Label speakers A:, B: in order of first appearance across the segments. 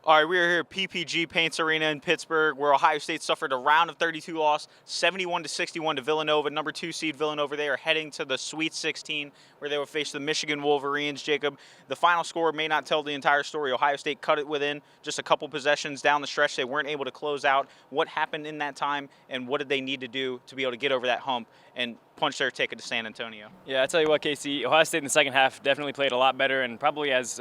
A: All right, we are here at PPG Paints Arena in Pittsburgh, where Ohio State suffered a round of 32 loss, 71-61 to Villanova. Number 2 seed Villanova. They are heading to the Sweet 16, where they will face the Michigan Wolverines. Jacob, the final score may not tell the entire story. Ohio State cut it within just a couple possessions down the stretch. They weren't able to close out. What happened in that time, and what did they need to do to be able to get over that hump and punch their ticket to San Antonio?
B: Yeah, I tell you what, Casey, Ohio State in the second half definitely played a lot better and probably as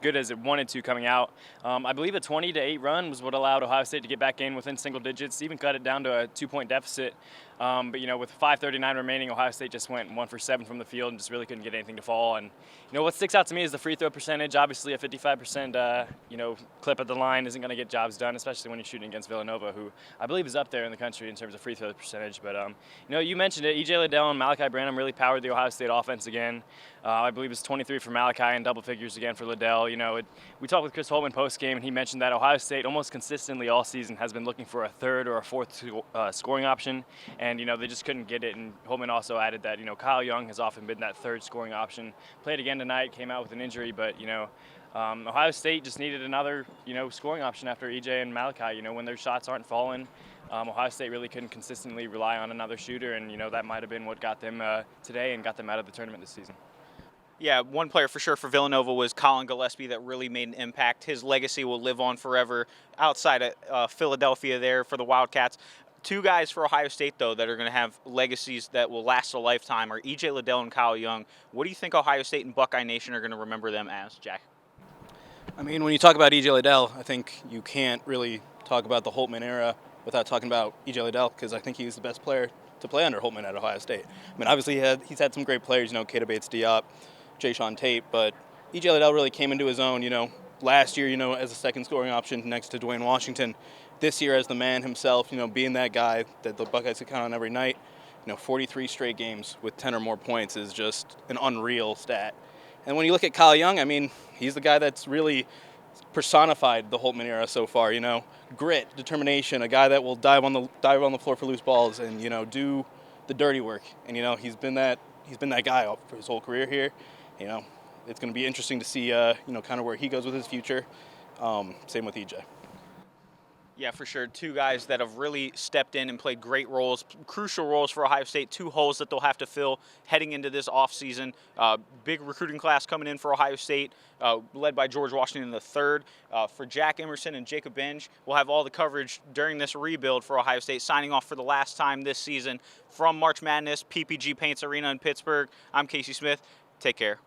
B: good as it wanted to coming out. I believe a 20-8 run was what allowed Ohio State to get back in within single digits, even cut it down to a 2-point deficit. But, with 5:39 remaining, Ohio State just went 1 for 7 from the field and just really couldn't get anything to fall. And, what sticks out to me is the free throw percentage. Obviously, a 55%, clip at the line isn't going to get jobs done, especially when you're shooting against Villanova, who I believe is up there in the country in terms of free throw percentage. But, you mentioned it. E.J. Liddell and Malachi Branham really powered the Ohio State offense again. I believe it's 23 for Malachi and double figures again for Liddell. We talked with Chris Holtman post-game, and he mentioned that Ohio State almost consistently all season has been looking for a third or a fourth scoring option, and, they just couldn't get it. And Holtman also added that, Kyle Young has often been that third scoring option. Played again tonight, came out with an injury, but, Ohio State just needed another, scoring option after EJ and Malachi. When their shots aren't falling, Ohio State really couldn't consistently rely on another shooter, and, that might have been what got them today and got them out of the tournament this season.
A: Yeah, one player for sure for Villanova was Colin Gillespie that really made an impact. His legacy will live on forever outside of Philadelphia there for the Wildcats. Two guys for Ohio State, though, that are going to have legacies that will last a lifetime are E.J. Liddell and Kyle Young. What do you think Ohio State and Buckeye Nation are going to remember them as, Jack?
C: I mean, when you talk about E.J. Liddell, I think you can't really talk about the Holtman era without talking about E.J. Liddell, because I think he was the best player to play under Holtman at Ohio State. I mean, obviously he's had some great players, Keita Bates-Diop, Jay-Sean Tate, but E.J. Liddell really came into his own, last year, as a second scoring option next to Dwayne Washington. This year as the man himself, being that guy that the Buckeyes could count on every night. 43 straight games with 10 or more points is just an unreal stat. And when you look at Kyle Young, I mean, he's the guy that's really personified the Holtman era so far. Grit, determination, a guy that will dive on the floor for loose balls and do the dirty work. And he's been that guy for his whole career here. It's going to be interesting to see kind of where he goes with his future. Same with EJ.
A: Yeah, for sure. Two guys that have really stepped in and played great roles, crucial roles for Ohio State, 2 holes that they'll have to fill heading into this offseason. Big recruiting class coming in for Ohio State, led by George Washington III. For Jack Emerson and Jacob Benge, we'll have all the coverage during this rebuild for Ohio State, signing off for the last time this season. From March Madness, PPG Paints Arena in Pittsburgh, I'm Casey Smith. Take care.